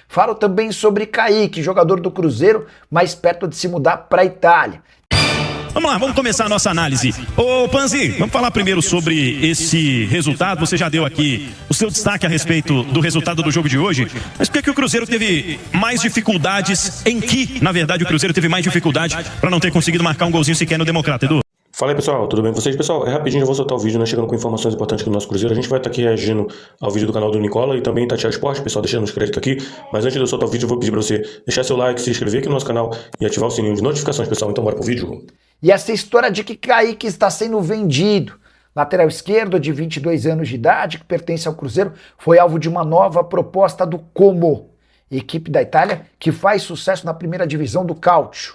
Falo também sobre Kaique, jogador do Cruzeiro, mais perto de se mudar para a Itália. Vamos lá, vamos começar a nossa análise. Ô Panzi, vamos falar primeiro sobre esse resultado. Você já deu aqui o seu destaque a respeito do resultado do jogo de hoje. Mas por que o Cruzeiro teve mais dificuldades? Em que, na verdade, o Cruzeiro teve mais dificuldade para não ter conseguido marcar um golzinho sequer no Democrata, Edu? Fala aí, pessoal, tudo bem com vocês? Pessoal, rapidinho, eu vou soltar o vídeo, né, chegando com informações importantes aqui do nosso Cruzeiro. A gente vai estar aqui reagindo ao vídeo do canal do Nicola e também Tatiana Esporte, pessoal, deixando os créditos aqui. Mas antes de eu soltar o vídeo, eu vou pedir para você deixar seu like, se inscrever aqui no nosso canal e ativar o sininho de notificações, pessoal. Então bora pro vídeo. E essa história de que Kaique está sendo vendido, lateral esquerdo de 22 anos de idade, que pertence ao Cruzeiro, foi alvo de uma nova proposta do Como, equipe da Itália que faz sucesso na primeira divisão do Calcio.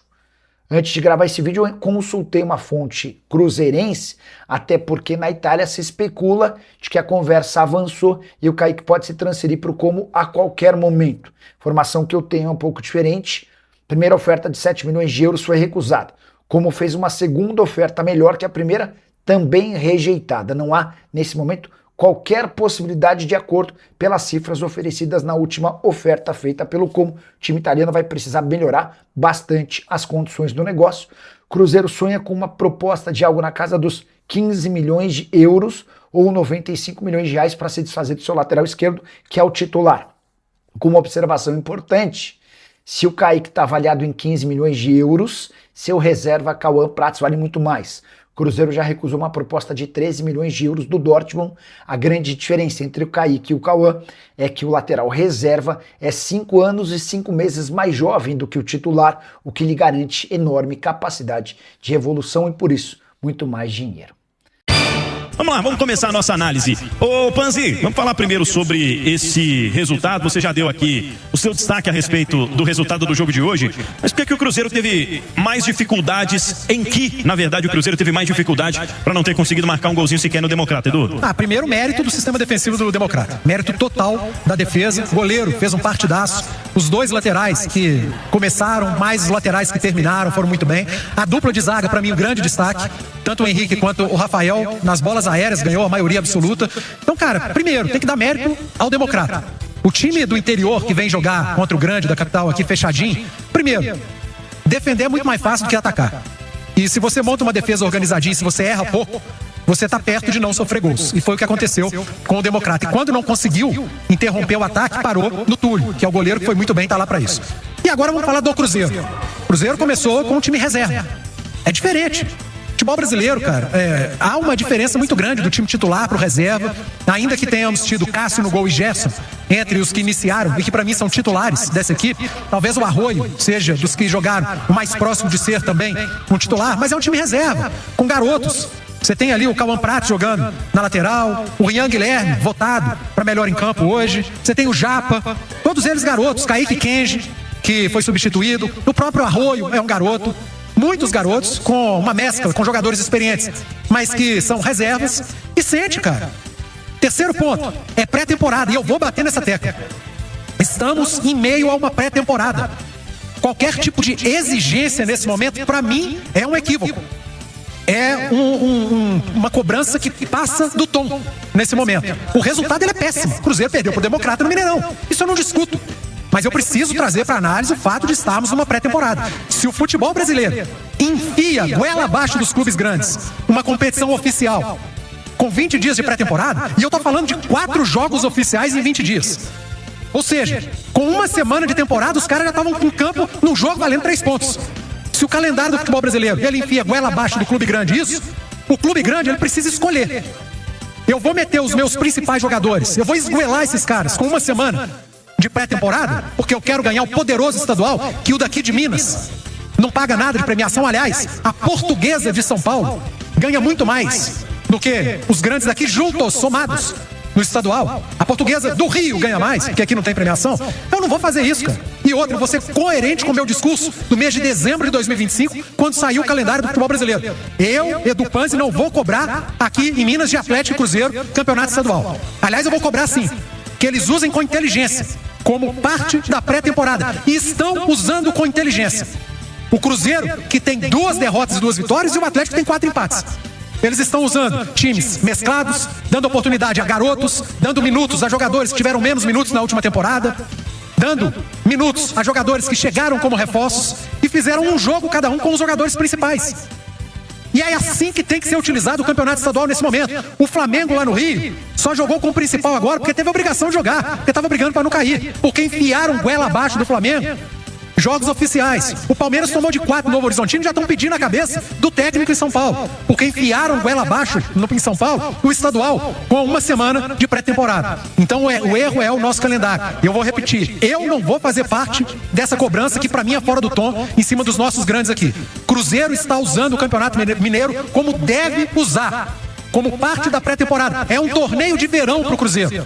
Antes de gravar esse vídeo, eu consultei uma fonte cruzeirense, até porque na Itália se especula de que a conversa avançou e o Kaique pode se transferir para o Como a qualquer momento. Informação que eu tenho é um pouco diferente. Primeira oferta de 7 milhões de euros foi recusada. Como fez uma segunda oferta melhor que a primeira, também rejeitada. Não há, nesse momento, qualquer possibilidade de acordo pelas cifras oferecidas na última oferta feita pelo Como. O time italiano vai precisar melhorar bastante as condições do negócio. Cruzeiro sonha com uma proposta de algo na casa dos 15 milhões de euros ou 95 milhões de reais para se desfazer do seu lateral esquerdo, que é o titular. Com uma observação importante, se o Kaique está avaliado em 15 milhões de euros, seu reserva Cauã Prats vale muito mais. O Cruzeiro já recusou uma proposta de 13 milhões de euros do Dortmund. A grande diferença entre o Kaique e o Cauã é que o lateral reserva é 5 anos e 5 meses mais jovem do que o titular, o que lhe garante enorme capacidade de evolução e, por isso, muito mais dinheiro. Vamos lá, vamos começar a nossa análise. Ô Panzi, vamos falar primeiro sobre esse resultado. Você já deu aqui o seu destaque a respeito do resultado do jogo de hoje. Mas por que o Cruzeiro teve mais dificuldades? Em que, na verdade, o Cruzeiro teve mais dificuldade para não ter conseguido marcar um golzinho sequer no Democrata, Edu? Primeiro mérito do sistema defensivo do Democrata. Mérito total da defesa. O goleiro fez um partidaço. Os dois laterais que começaram, mais os laterais que terminaram, foram muito bem. A dupla de zaga, para mim, um grande destaque. Tanto o Henrique quanto o Rafael, nas bolas aéreas, ganhou a maioria absoluta. Então, cara, primeiro, tem que dar mérito ao Democrata. O time do interior que vem jogar contra o grande da capital aqui fechadinho, primeiro, defender é muito mais fácil do que atacar. E se você monta uma defesa organizadinha, se você erra pouco, você está perto de não sofrer gols. E foi o que aconteceu com o Democrata. E quando não conseguiu interromper o ataque, parou no Túlio, que é o goleiro que foi muito bem, tá lá para isso. E agora vamos falar do Cruzeiro. O Cruzeiro começou com um time reserva. É diferente. Futebol brasileiro, cara, há uma diferença muito grande do time titular pro reserva, ainda que tenhamos tido Cássio no gol e Gerson entre os que iniciaram e que pra mim são titulares dessa equipe. Talvez o Arroio seja dos que jogaram o mais próximo de ser também um titular, mas é um time reserva, com garotos. Você tem ali o Cauã Prats jogando na lateral, o Rian Guilherme, votado para melhor em campo hoje. Você tem o Japa, todos eles garotos, Kaique Kenji, que foi substituído, o próprio Arroio é um garoto. Muitos garotos com uma mescla, com jogadores experientes, mas que são reservas. E sente, cara. Terceiro ponto, é pré-temporada, e eu vou bater nessa tecla. Estamos em meio a uma pré-temporada. Qualquer tipo de exigência nesse momento, para mim, é um equívoco. É uma cobrança que passa do tom nesse momento. O resultado ele é péssimo. O Cruzeiro perdeu pro Democrata no Mineirão. Isso eu não discuto. Mas eu preciso trazer para análise o fato de estarmos numa pré-temporada. Se o futebol brasileiro enfia goela abaixo dos clubes grandes, uma competição oficial, com 20 dias de pré-temporada, e eu tô falando de 4 jogos oficiais em 20 dias. Ou seja, com uma semana de temporada, os caras já estavam em campo num jogo valendo 3 pontos. Se o calendário do futebol brasileiro, ele enfia goela abaixo do clube grande isso, o clube grande ele precisa escolher. Eu vou meter os meus principais jogadores, eu vou esgoelar esses caras com uma semana de pré-temporada, porque eu quero ganhar o poderoso estadual, que o daqui de Minas não paga nada de premiação. Aliás, a Portuguesa de São Paulo ganha muito mais do que os grandes daqui juntos, somados no estadual. A Portuguesa do Rio ganha mais, porque aqui não tem premiação. Eu não vou fazer isso, cara. E outra, eu vou ser coerente com o meu discurso do mês de dezembro de 2025, quando saiu o calendário do futebol brasileiro. Eu, Edu Panzi, não vou cobrar aqui em Minas de Atlético e Cruzeiro campeonato estadual. Aliás, eu vou cobrar sim, que eles usem com inteligência, como parte da pré-temporada. E estão usando com inteligência. O Cruzeiro, que tem 2 derrotas e 2 vitórias, e o Atlético tem 4 empates. Eles estão usando times mesclados, dando oportunidade a garotos, dando minutos a jogadores que tiveram menos minutos na última temporada, dando minutos a jogadores que chegaram como reforços e fizeram um jogo cada um com os jogadores principais. E é assim que tem que ser utilizado o campeonato estadual nesse momento. O Flamengo lá no Rio só jogou com o principal agora porque teve a obrigação de jogar, porque estava brigando para não cair, porque enfiaram goela abaixo do Flamengo. Jogos oficiais. O Palmeiras tomou de 4 no Novo Horizontino e já estão pedindo a cabeça do técnico em São Paulo, porque enfiaram goela abaixo em São Paulo o estadual com uma semana de pré-temporada. Então o erro é o nosso calendário. E eu vou repetir, eu não vou fazer parte dessa cobrança que para mim é fora do tom em cima dos nossos grandes aqui. Cruzeiro está usando o Campeonato Mineiro como deve usar, como parte da pré-temporada. É um torneio de verão para o Cruzeiro.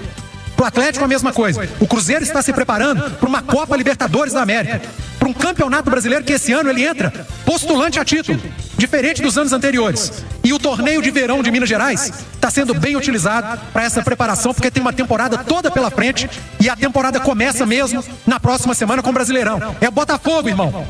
Pro Atlético a mesma coisa. O Cruzeiro está se preparando para uma Copa Libertadores da América, para um campeonato brasileiro que esse ano ele entra postulante a título, diferente dos anos anteriores. E o torneio de verão de Minas Gerais está sendo bem utilizado para essa preparação, porque tem uma temporada toda pela frente e a temporada começa mesmo na próxima semana com o Brasileirão. É o Botafogo, irmão.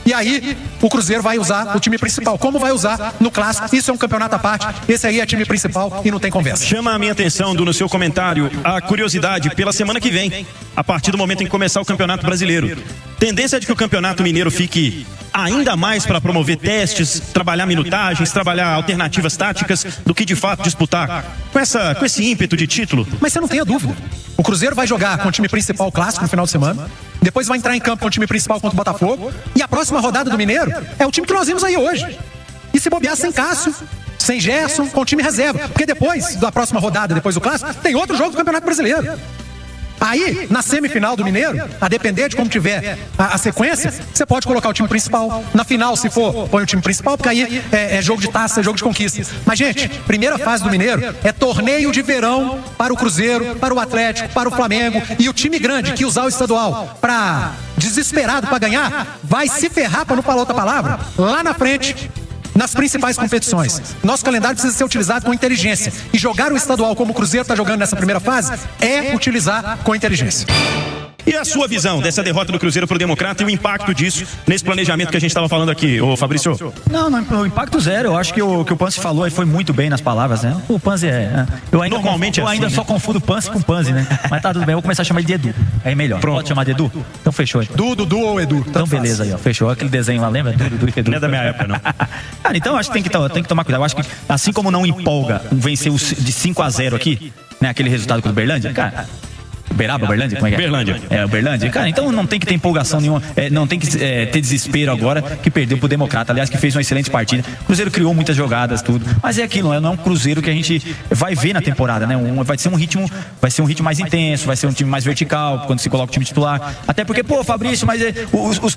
E aí, o Cruzeiro vai usar o time principal. Como vai usar no Clássico? Isso é um campeonato à parte. Esse aí é time principal e não tem conversa. Chama a minha atenção, no seu comentário, a curiosidade pela semana que vem, a partir do momento em que começar o Campeonato Brasileiro. Tendência é de que o Campeonato Mineiro fique ainda mais para promover testes, trabalhar minutagens, trabalhar alternativas táticas, do que de fato disputar com esse ímpeto de título. Mas você não tenha dúvida. O Cruzeiro vai jogar com o time principal clássico no final de semana. Depois vai entrar em campo com o time principal contra o Botafogo. E a próxima rodada do Mineiro é o time que nós vimos aí hoje. E se bobear sem Cássio, sem Gerson, com o time reserva. Porque depois da próxima rodada, depois do Clássico, tem outro jogo do Campeonato Brasileiro. Aí, na semifinal do Mineiro, a depender de como tiver a sequência, você pode colocar o time principal. Na final, se for, põe o time principal, porque aí é jogo de taça, é jogo de conquista. Mas, gente, primeira fase do Mineiro é torneio de verão para o Cruzeiro, para o Atlético, para o Flamengo. E o time grande que usar o estadual para desesperado para ganhar, vai se ferrar, para não falar outra palavra, lá na frente, nas principais competições. Nosso calendário precisa ser utilizado com inteligência. E jogar o estadual como o Cruzeiro está jogando nessa primeira fase é utilizar com inteligência. E a sua visão dessa derrota do Cruzeiro pro Democrata e o impacto disso nesse planejamento que a gente estava falando aqui, ô Fabrício? Não, o impacto zero. Eu acho que o Panzi falou e foi muito bem nas palavras, né? O Panzi eu ainda só confundo o Panzi com o Panzi, né? Mas tá tudo bem, eu vou começar a chamar ele de Edu. Aí melhor. Pronto. Pode chamar de Edu? Então fechou. Dudu ou Edu. Então beleza aí, ó. Fechou. Aquele desenho lá, lembra? Dudu e Edu. Não é da minha época, não. Cara, então acho que tem que tomar cuidado. Eu acho que assim como não empolga vencer de 5-0 aqui, né? Aquele resultado com o Uberlândia, cara. Uberlândia? Como é que é? Uberlândia. É, Uberlândia. Cara, então não tem que ter empolgação nenhuma, não tem que ter desespero agora que perdeu pro Democrata. Aliás, que fez uma excelente partida. O Cruzeiro criou muitas jogadas, tudo. Mas é aquilo, não é um Cruzeiro que a gente vai ver na temporada, né? Vai ser um ritmo mais intenso, vai ser um time mais vertical quando se coloca o time titular. Até porque, pô, Fabrício, mas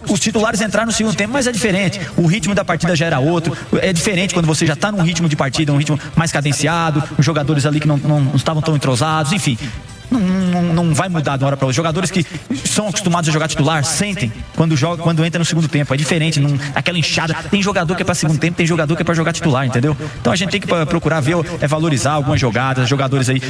os titulares entraram no segundo tempo, mas é diferente. O ritmo da partida já era outro. É diferente quando você já tá num ritmo de partida, um ritmo mais cadenciado, os jogadores ali que não estavam tão entrosados, enfim. Não vai mudar de uma hora para outra. Os jogadores que são acostumados a jogar titular sentem quando entra no segundo tempo. É diferente, aquela inchada. Tem jogador que é para segundo tempo, tem jogador que é para jogar titular, entendeu? Então a gente tem que procurar ver, valorizar algumas jogadas, jogadores aí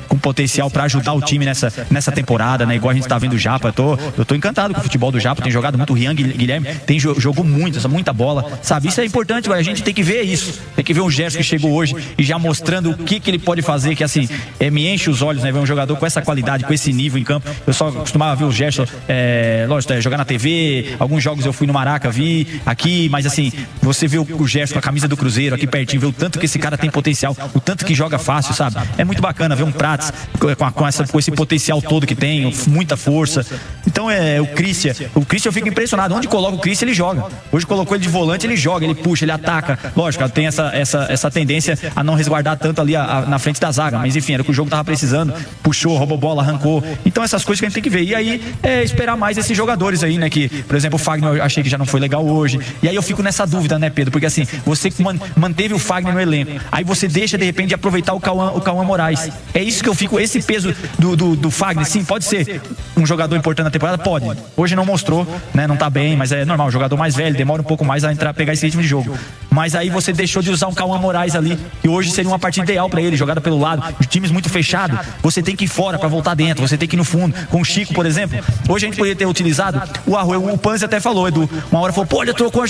com potencial para ajudar o time nessa temporada, né? Igual a gente tá vendo o Japa. Eu tô encantado com o futebol do Japa. Tem jogado muito. O Rian Guilherme jogou muita bola, sabe? Isso é importante, a gente tem que ver isso. Tem que ver o Gerson que chegou hoje e já mostrando o que ele pode fazer, que assim, me enche os olhos, né? Ver um jogador com essa qualidade, com esse nível em campo. Eu só costumava ver o Gerson, lógico, jogar na TV. Alguns jogos eu fui no Maraca, vi aqui, mas assim, você vê o Gerson com a camisa do Cruzeiro aqui pertinho, vê o tanto que esse cara tem potencial, o tanto que joga fácil, sabe? É muito bacana ver um Prats com esse potencial todo que tem, muita força. Então o Christian eu fico impressionado. Onde coloca o Christian, ele joga. Hoje colocou ele de volante, ele joga, ele puxa, ele ataca. Lógico, tem essa tendência a não resguardar tanto ali na frente da zaga, mas enfim, era o que o jogo tava precisando. Puxou, roubou bola, arrancou. Então essas coisas que a gente tem que ver. E aí esperar mais esses jogadores aí, né? Que, por exemplo, o Fagner eu achei que já não foi legal hoje. E aí eu fico nessa dúvida, né, Pedro? Porque assim, você manteve o Fagner no elenco. Aí você deixa, de repente, de aproveitar o Cauã Moraes. É isso que eu fico, esse peso do Fagner, sim, pode ser um jogador importante na temporada? Pode. Hoje não mostrou, né? Não tá bem, mas é normal. O jogador mais velho demora um pouco mais a pegar esse ritmo de jogo. mas aí você deixou de usar um Cauã Moraes ali, que hoje seria uma partida ideal pra ele, jogada pelo lado, os times muito fechados, você tem que ir fora pra voltar dentro, você tem que ir no fundo, com o Chico, por exemplo. Hoje a gente poderia ter utilizado o Arroio, o Panzi até falou, Edu, uma hora falou, pô, olha, trocou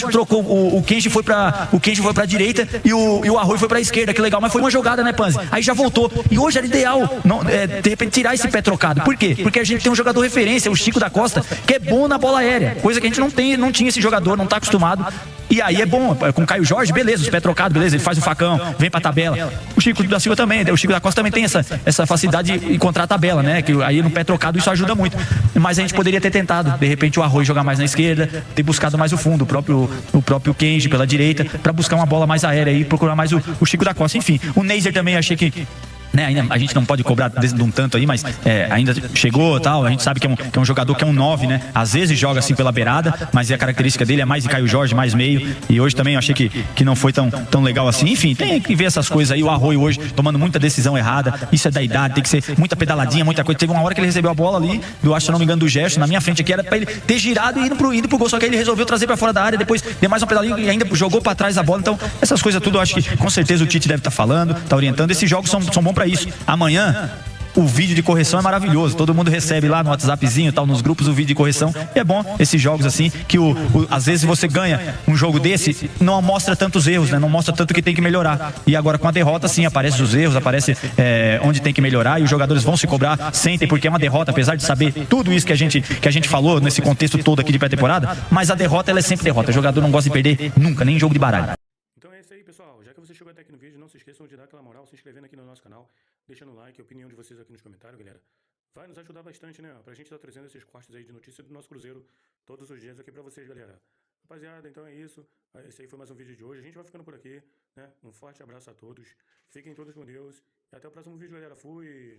o Kenji foi pra direita e o Arroio foi pra esquerda, que legal, mas foi uma jogada, né, Panzi? Aí já voltou, e hoje era ideal, de repente, tirar esse pé trocado. Por quê? Porque a gente tem um jogador referência, o Chico da Costa, que é bom na bola aérea, coisa que a gente não tinha esse jogador, não tá acostumado. E aí é bom, com o Caio Jorge, beleza, os pés trocados, beleza, ele faz o facão, vem pra tabela. O Chico da Silva também, o Chico da Costa também tem essa facilidade de encontrar a tabela, né? Que aí no pé trocado isso ajuda muito. Mas a gente poderia ter tentado, de repente, o Arroio jogar mais na esquerda, ter buscado mais o fundo, o próprio Kenji pela direita, pra buscar uma bola mais aérea e procurar mais o Chico da Costa. Enfim, o Neiser também achei que. Né, ainda, a gente não pode cobrar de um tanto aí, mas ainda chegou tal. A gente sabe que é um jogador que é um 9, né? Às vezes joga assim pela beirada, mas a característica dele é mais de Caio Jorge, mais meio. E hoje também eu achei que não foi tão legal assim. Enfim, tem que ver essas coisas aí. O Arroio hoje tomando muita decisão errada. Isso é da idade, tem que ser muita pedaladinha, muita coisa. Teve uma hora que ele recebeu a bola ali, eu acho, se não me engano, do Gerson, na minha frente aqui, era pra ele ter girado e indo pro gol. Só que aí ele resolveu trazer pra fora da área, depois deu mais uma pedalinha e ainda jogou pra trás a bola. Então, essas coisas tudo eu acho que com certeza o Tite deve estar falando, tá orientando. Esses jogos são bons pra isso. Amanhã o vídeo de correção é maravilhoso, todo mundo recebe lá no WhatsAppzinho, tal, nos grupos, o vídeo de correção, e é bom esses jogos assim, que às vezes você ganha um jogo desse, não mostra tantos erros, né? Não mostra tanto que tem que melhorar, e agora com a derrota sim, aparece os erros, aparece onde tem que melhorar, e os jogadores vão se cobrar, sentem, porque é uma derrota, apesar de saber tudo isso que a gente falou nesse contexto todo aqui de pré-temporada, mas a derrota ela é sempre derrota, o jogador não gosta de perder nunca, nem em jogo de baralho. Então é isso aí, pessoal. Já que você chegou até aqui no vídeo, não se esqueçam de dar aquela moral, se inscrevendo aqui no nosso canal, deixando o like, a opinião de vocês aqui nos comentários, galera. Vai nos ajudar bastante, né? Pra gente estar trazendo esses cortes aí de notícia do nosso Cruzeiro todos os dias aqui pra vocês, galera. Rapaziada, então é isso. Esse aí foi mais um vídeo de hoje. A gente vai ficando por aqui, né? Um forte abraço a todos. Fiquem todos com Deus. E até o próximo vídeo, galera. Fui!